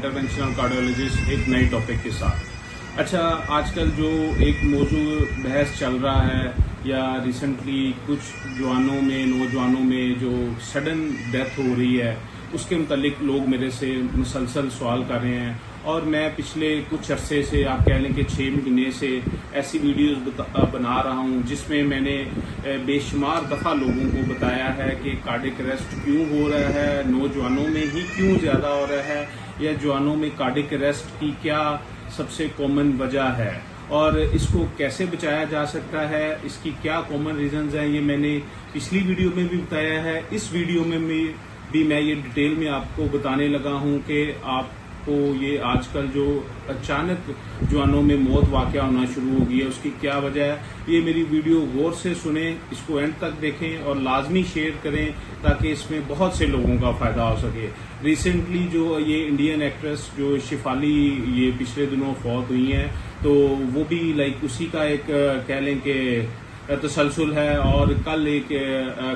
Interventional cardiologist एक नए topic के साथ। अच्छा, आजकल जो एक मौजू बहस चल रहा है या रिसेंटली कुछ नौजवानों में जो सडन डेथ हो रही है, उसके मुतालिक लोग मेरे से मुसलसल सवाल कर रहे हैं और मैं पिछले कुछ अरसे से, आप कह लें कि 6 महीने से ऐसी वीडियोस बना रहा हूं जिसमें मैंने बेशुमार दफ़ा लोगों को बताया है कि कार्डियक अरेस्ट क्यों हो रहा है, नौजवानों में ही क्यों ज़्यादा हो रहा है, या जवानों में कार्डियक अरेस्ट की क्या सबसे कॉमन वजह है और इसको कैसे बचाया जा सकता है, इसकी क्या कॉमन रीजंस हैं, ये मैंने पिछली वीडियो में भी बताया है। इस वीडियो में भी मैं ये डिटेल में आपको बताने लगा हूं कि आपको ये आजकल जो अचानक जवानों में मौत वाक़या होना शुरू हो गई है, उसकी क्या वजह है। ये मेरी वीडियो गौर से सुने, इसको एंड तक देखें और लाजमी शेयर करें ताकि इसमें बहुत से लोगों का फ़ायदा हो सके। रिसेंटली जो ये इंडियन एक्ट्रेस जो शिफाली ये पिछले दिनों फौत हुई हैं, तो वो भी लाइक उसी का एक कह लें कि तसलसल है। और कल एक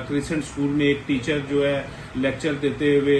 क्रिसेंट स्कूल में एक टीचर जो है लेक्चर देते हुए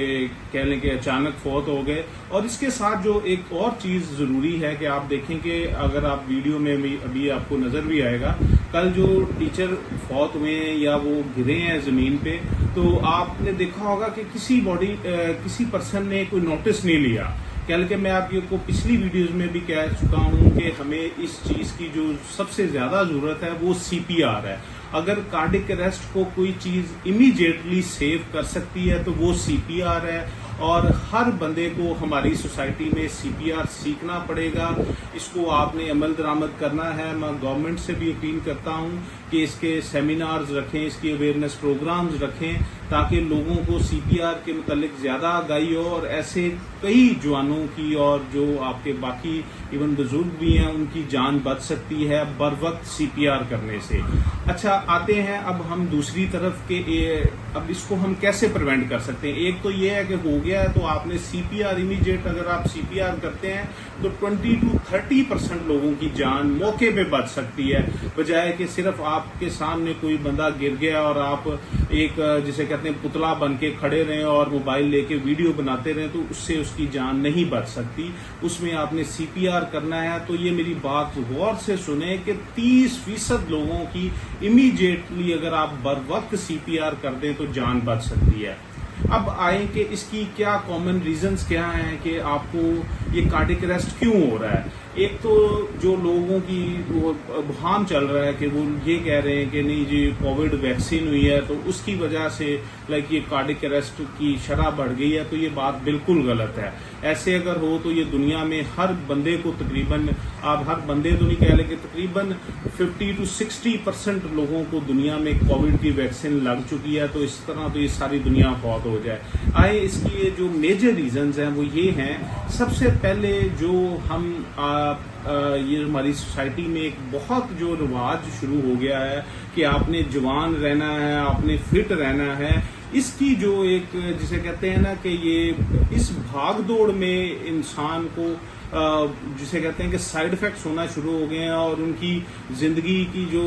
कह लें कि अचानक फौत हो गए। और इसके साथ जो एक और चीज़ ज़रूरी है कि आप देखें कि अगर आप वीडियो में अभी आपको नज़र भी आएगा, कल जो टीचर फौत हुए हैं या वो गिरे हैं ज़मीन पे, तो आपने देखा होगा कि किसी पर्सन ने कोई नोटिस नहीं लिया। कल के मैं आपको पिछली वीडियोस में भी कह चुका हूं कि हमें इस चीज़ की जो सबसे ज़्यादा ज़रूरत है वो सीपीआर है। अगर कार्डियक अरेस्ट को कोई चीज़ इमीडिएटली सेव कर सकती है तो वो सीपीआर है। और हर बंदे को हमारी सोसाइटी में सीपीआर सीखना पड़ेगा, इसको आपने अमल दरामद करना है। मैं गवर्नमेंट से भी अपील करता हूं कि इसके सेमिनार्स रखें, इसकी अवेयरनेस प्रोग्राम्स रखें ताकि लोगों को सीपीआर के मुतालिक ज़्यादा आगाही हो और ऐसे कई जवानों की और जो आपके बाकी इवन बुजुर्ग भी हैं उनकी जान बच सकती है बर वक्त सीपीआर करने से। अच्छा, आते हैं अब हम दूसरी तरफ के, अब इसको हम कैसे प्रिवेंट कर सकते हैं। एक तो ये है कि हो गया है तो आपने सीपीआर इमीडिएट अगर आप सीपीआर करते हैं तो 20 to 30% लोगों की जान मौके पे बच सकती है, बजाय कि सिर्फ आपके सामने कोई बंदा गिर गया और आप एक जिसे कहते हैं पुतला बन के खड़े रहें और मोबाइल लेके वीडियो बनाते रहें, तो उससे उसकी जान नहीं बच सकती। उसमें आपने सीपीआर करना है। तो ये मेरी बात गौर से सुने कि 30% लोगों की इमीडिएटली अगर आप बर वक्त सीपीआर कर दें तो जान बच सकती है। अब आए कि इसकी क्या कॉमन रीजंस क्या हैं कि आपको ये कार्डियक अरेस्ट क्यों हो रहा है। एक तो जो लोगों की वो भाम चल रहा है कि वो ये कह रहे हैं कि नहीं जी कोविड वैक्सीन हुई है तो उसकी वजह से लाइक ये कार्डियक अरेस्ट की शरह बढ़ गई है, तो ये बात बिल्कुल गलत है। ऐसे अगर हो तो ये दुनिया में हर बंदे को तकरीबन, आप हर बंदे तो नहीं कह लेंगे, तकरीबन 50 to 60% लोगों को दुनिया में कोविड की वैक्सीन लग चुकी है। तो इस तरह तो ये सारी दुनिया फौत हो जाए। आए इसकी ये जो मेजर रीजंस हैं वो ये हैं। सबसे पहले जो हम ये हमारी सोसाइटी में एक बहुत जो रिवाज शुरू हो गया है कि आपने जवान रहना है, आपने फिट रहना है, इसकी जो एक जिसे कहते हैं ना कि ये इस भाग दौड़ में इंसान को जिसे कहते हैं कि साइड इफेक्ट्स होना शुरू हो गए हैं और उनकी जिंदगी की जो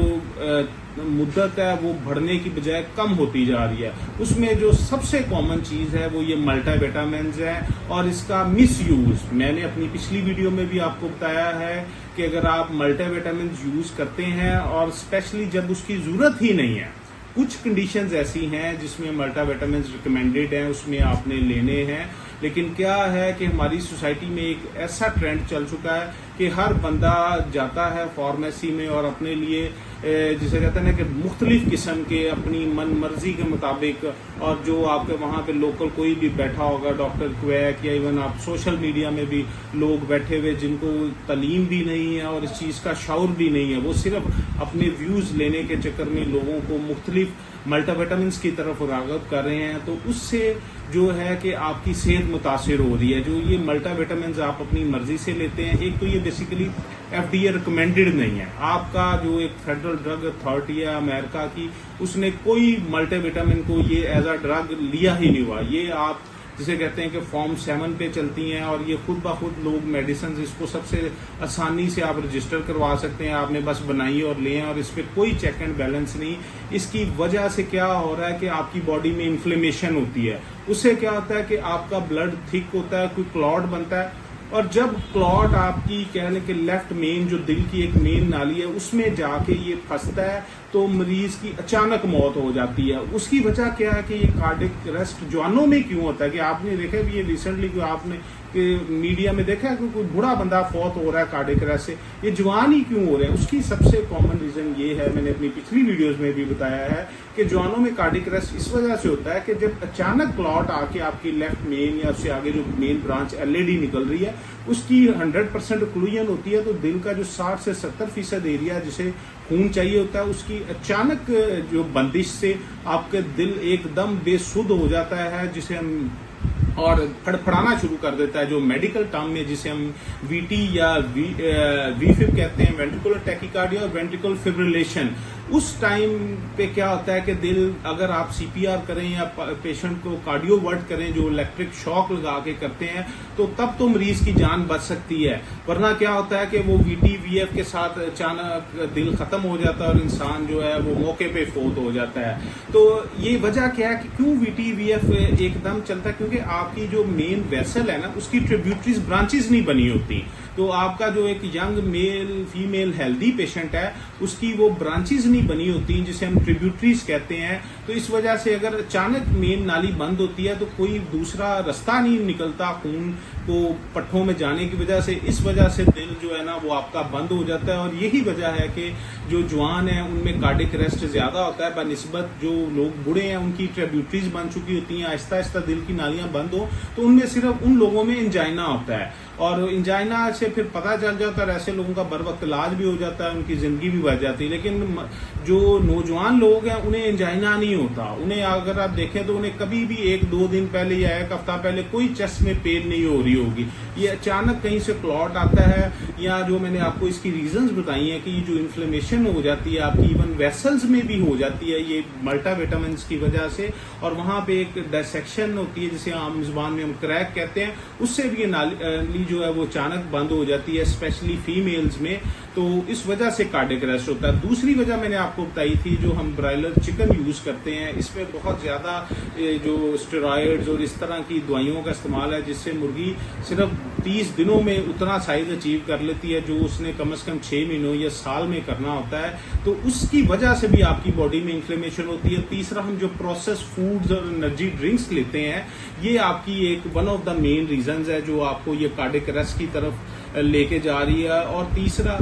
मुद्दत है वो बढ़ने की बजाय कम होती जा रही है। उसमें जो सबसे कॉमन चीज़ है वो ये मल्टीविटामिन्स है और इसका मिस यूज मैंने अपनी पिछली वीडियो में भी आपको बताया है कि अगर आप मल्टीविटामिन्स यूज करते हैं और स्पेशली जब उसकी जरूरत ही नहीं है, कुछ कंडीशंस ऐसी हैं जिसमें मल्टीविटामिन्स रिकमेंडेड हैं, उसमें आपने लेने हैं। लेकिन क्या है कि हमारी सोसाइटी में एक ऐसा ट्रेंड चल चुका है कि हर बंदा जाता है फार्मेसी में और अपने लिए जिसे कहते हैं ना कि मुख्तलिफ किस्म के अपनी मन मर्जी के मुताबिक, और जो आपके वहाँ पे लोकल कोई भी बैठा होगा, डॉक्टर क्वैक या इवन आप सोशल मीडिया में भी लोग बैठे हुए जिनको तालीम भी नहीं है और इस चीज़ का शऊर भी नहीं है, वो सिर्फ अपने व्यूज़ लेने के चक्कर में लोगों को मुख्तलिफ मल्टीविटामिन्स की तरफ राग़िब कर रहे हैं। तो उससे जो है कि आपकी सेहत मुतासिर हो रही है। जो ये मल्टीविटामिन्स आप अपनी मर्जी से लेते हैं, एक तो ये बेसिकली FDA रिकमेंडेड नहीं है। आपका जो एक फेडरल ड्रग अथॉरिटी है अमेरिका की, उसने कोई मल्टीविटामिन को ये एज अ ड्रग लिया ही नहीं हुआ। ये आप जिसे कहते हैं कि फॉर्म 7 पे चलती हैं, और ये खुद ब खुद लोग मेडिसिन इसको सबसे आसानी से आप रजिस्टर करवा सकते हैं। आपने बस बनाई और लें, और इस पर कोई चेक एंड बैलेंस नहीं। इसकी वजह से क्या हो रहा है कि आपकी बॉडी में इन्फ्लेमेशन होती है, उससे क्या होता है कि आपका ब्लड थिक होता है, कोई क्लॉट बनता है, और जब क्लॉट आपकी कह लें कि लेफ्ट मेन जो दिल की एक मेन नाली है उसमें जाके ये फंसता है, तो मरीज की अचानक मौत हो जाती है। उसकी वजह क्या है कि ये कार्डियक अरेस्ट जवानों में क्यों होता है कि आपने देखा भी ये रिसेंटली कोई आपने कि मीडिया में देखा है कि कोई बूढ़ा बंदा फौत हो रहा है कार्डियक अरेस्ट से, ये जवान ही क्यों हो रहे हैं? उसकी सबसे कॉमन रीजन ये है, मैंने अपनी पिछली वीडियोस में भी बताया है कि जवानों में कार्डियक अरेस्ट इस वजह से होता है कि जब अचानक क्लॉट आके आपकी लेफ्ट मेन या उससे आगे जो मेन ब्रांच एलएडी निकल रही है उसकी 100% ओक्लूजन होती है, तो दिल का जो 60 से 70% एरिया जिसे खून चाहिए होता है उसकी अचानक जो बंदिश से आपके दिल एकदम बेसुध हो जाता है, जिसे हम और फड़फड़ाना शुरू कर देता है, जो मेडिकल टर्म में जिसे हम वीटी या वीफिब कहते हैं, वेंट्रिकुलर टैकीकार्डिया और वेंट्रिकुलर फिब्रिलेशन। उस टाइम पे क्या होता है कि दिल अगर आप सीपीआर करें या पेशेंट को कार्डियोवर्ट करें जो इलेक्ट्रिक शॉक लगा के करते हैं, तो तब तो मरीज की जान बच सकती है। वरना क्या होता है कि वो वीटी वीएफ के साथ अचानक दिल खत्म हो जाता है और इंसान जो है वो मौके पे फौत हो जाता है। तो ये वजह क्या है कि क्यों वीटी वीएफ एकदम चलता है? क्योंकि आपकी जो मेन वेसल है ना उसकी ट्रिब्यूटरीज ब्रांचेस नहीं बनी होती। तो आपका जो एक young male female healthy patient है उसकी वो ब्रांचेस नहीं बनी होती जिसे हम ट्रिब्यूटरीज कहते हैं। तो इस वजह से अगर अचानक मेन नाली बंद होती है तो कोई दूसरा रास्ता नहीं निकलता खून को पट्ठों में जाने की वजह से, इस वजह से दिल जो है ना वो आपका बंद हो जाता है। और यही वजह है कि जो जवान है उनमें कार्डियक अरेस्ट ज्यादा होता है बनिस्बत जो लोग बूढ़े हैं उनकी ट्रिब्यूटरीज बन चुकी होती हैं, आहिस्ता आहिस्ता दिल की नालियां बंद हो तो उनमें सिर्फ उन लोगों में इंजाइना होता है, और इंजाइना से फिर पता चल जाता है, ऐसे लोगों का बर वक्त इलाज भी हो जाता है, उनकी जिंदगी भी बच जाती है। लेकिन जो नौजवान लोग हैं उन्हें इंजाइना नहीं होता, उन्हें अगर आप देखें तो उन्हें कभी भी 1-2 दिन पहले या एक हफ्ता पहले कोई चेस्ट में पेन नहीं हो रही होगी। ये अचानक कहीं से क्लॉट आता है, या जो मैंने आपको इसकी रीजंस बताई हैं कि ये जो इन्फ्लेमेशन हो जाती है आपकी इवन वेसल्स में भी हो जाती है ये मल्टाविटामिन की वजह से, और वहां पे एक डायसेक्शन होती है जिसे आम जुबान में हम क्रैक कहते हैं, उससे भी ये नाली जो है वो अचानक बंद हो जाती है स्पेशली फीमेल्स में। तो इस वजह से कार्डियक अरेस्ट होता है। दूसरी वजह मैंने आपको बताई थी, जो हम ब्रायलर चिकन यूज करते हैं इसमें बहुत ज्यादा जो स्टेरॉइड्स और इस तरह की दवाइयों का इस्तेमाल है जिससे मुर्गी सिर्फ 30 दिनों में उतना साइज अचीव कर लेती है जो उसने कम से कम 6 महीनों या साल में करना होता है। तो उसकी वजह से भी आपकी बॉडी में इन्फ्लेमेशन होती है। तीसरा, हम जो प्रोसेस फूड्स और एनर्जी ड्रिंक्स लेते हैं ये आपकी एक one of the main reasons है जो आपको ये कार्डियक अरेस्ट की तरफ लेके जा रही है। और तीसरा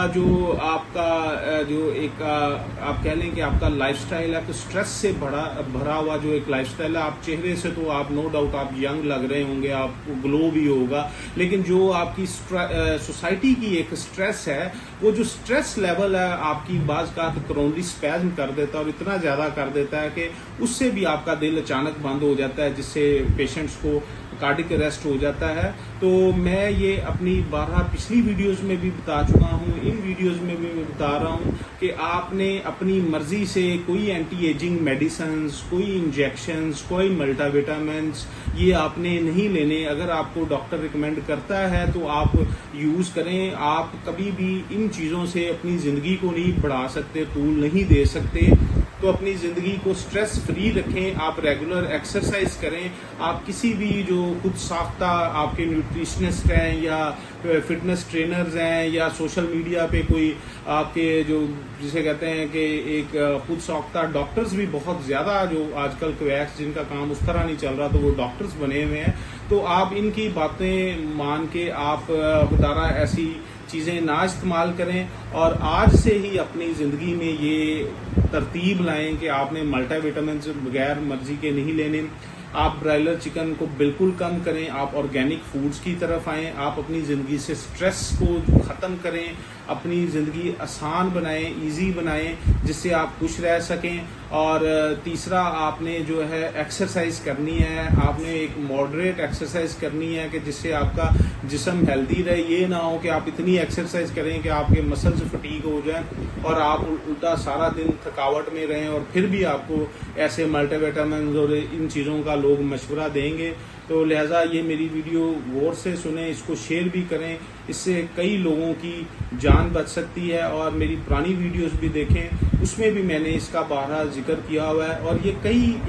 जो आपका जो एक आप कह लें कि आपका लाइफस्टाइल है, तो स्ट्रेस से भरा हुआ जो एक लाइफस्टाइल है। आप चेहरे से तो आप नो डाउट आप यंग लग रहे होंगे, आपको ग्लो भी होगा, लेकिन जो आपकी सोसाइटी की एक स्ट्रेस है, वो जो स्ट्रेस लेवल है आपकी बाज का कोरोनरी स्पैज्म कर देता है और इतना ज्यादा कर देता है कि उससे भी आपका दिल अचानक बंद हो जाता है जिससे पेशेंट्स को कार्डियक अरेस्ट हो जाता है। तो मैं ये अपनी 12 पिछली वीडियोस में भी बता चुका हूँ, इन वीडियोस में भी मैं बता रहा हूँ कि आपने अपनी मर्जी से कोई एंटी एजिंग मेडिसिन, कोई इंजेक्शंस, कोई मल्टाविटामिन्स ये आपने नहीं लेने। अगर आपको डॉक्टर रिकमेंड करता है तो आप यूज करें। आप कभी भी इन चीजों से अपनी जिंदगी को नहीं बढ़ा सकते, टूल नहीं दे सकते। तो अपनी जिंदगी को स्ट्रेस फ्री रखें, आप रेगुलर एक्सरसाइज करें, आप किसी भी जो खुद साख्ता आपके न्यूट्रिशनिस्ट हैं या फिटनेस ट्रेनर्स हैं या सोशल मीडिया पे कोई आपके जो जिसे कहते हैं कि एक खुद साख्ता डॉक्टर्स भी बहुत ज्यादा जो आजकल क्वैक्स जिनका काम उस तरह नहीं चल रहा तो वो डॉक्टर्स बने हुए हैं। तो आप इनकी बातें मान के आप दोबारा ऐसी चीजें ना इस्तेमाल करें और आज से ही अपनी जिंदगी में ये तरतीब लाएं कि आपने मल्टाविटामिन बगैर मर्जी के नहीं लेने। आप ब्रायलर चिकन को बिल्कुल कम करें, आप ऑर्गेनिक फूड्स की तरफ आएं, आप अपनी जिंदगी से स्ट्रेस को खत्म करें, अपनी ज़िंदगी आसान बनाएं, इजी बनाएं, जिससे आप खुश रह सकें। और तीसरा, आपने जो है एक्सरसाइज करनी है, आपने एक मॉडरेट एक्सरसाइज करनी है कि जिससे आपका जिस्म हेल्दी रहे। ये ना हो कि आप इतनी एक्सरसाइज करें कि आपके मसल्स फटीग हो जाएं और आप उल्टा सारा दिन थकावट में रहें, और फिर भी आपको ऐसे मल्टीविटामिन और इन चीज़ों का लोग मशवरा देंगे। तो लिहाजा ये मेरी वीडियो गौर से सुने, इसको शेयर भी करें, इससे कई लोगों की जान बच सकती है। और मेरी पुरानी वीडियोस भी देखें, उसमें भी मैंने इसका बहरहाल जिक्र किया हुआ है। और ये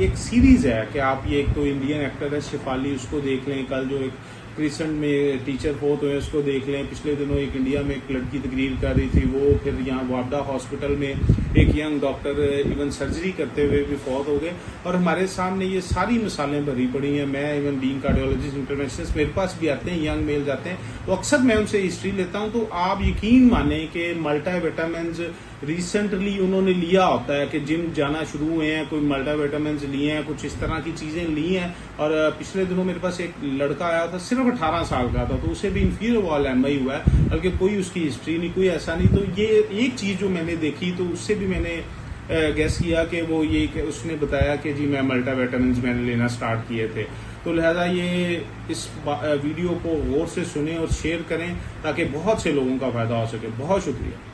एक सीरीज़ है कि आप ये एक तो इंडियन एक्टर है शेफाली, उसको देख लें। कल जो एक क्रिसेंट में टीचर फोर्थ हुए उसको देख लें। पिछले दिनों एक इंडिया में एक लड़की तकरीर कर रही थी, वो फिर यहाँ वापडा हॉस्पिटल में एक यंग डॉक्टर इवन सर्जरी करते हुए भी फौत हो गए। और हमारे सामने ये सारी मिसालें भरी पड़ी हैं। मैं इवन बीइंग कार्डियोलॉजिस्ट इंटरवेंशनिस्ट, मेरे पास भी आते हैं यंग मेल जाते हैं, तो अक्सर मैं उनसे हिस्ट्री लेता हूँ। तो आप यकीन माने कि मल्टीविटामिन रिसेंटली उन्होंने लिया होता है कि जिम जाना शुरू हुए हैं, कोई मल्टीविटामिन लिए हैं, कुछ इस तरह की चीज़ें ली हैं। और पिछले दिनों मेरे पास एक लड़का आया था, सिर्फ 18 साल का था, तो उसे भी इंफीरियर वॉल एमआई हुआ है, बल्कि कोई उसकी हिस्ट्री नहीं, कोई ऐसा नहीं। तो ये एक चीज़ जो मैंने देखी, तो उससे भी मैंने गैस किया कि वो ये कि उसने बताया कि जी मैं मल्टीविटामिन मैंने लेना स्टार्ट किए थे। तो लिहाजा ये इस वीडियो को गौर से सुने और शेयर करें ताकि बहुत से लोगों का फ़ायदा हो सके। बहुत शुक्रिया।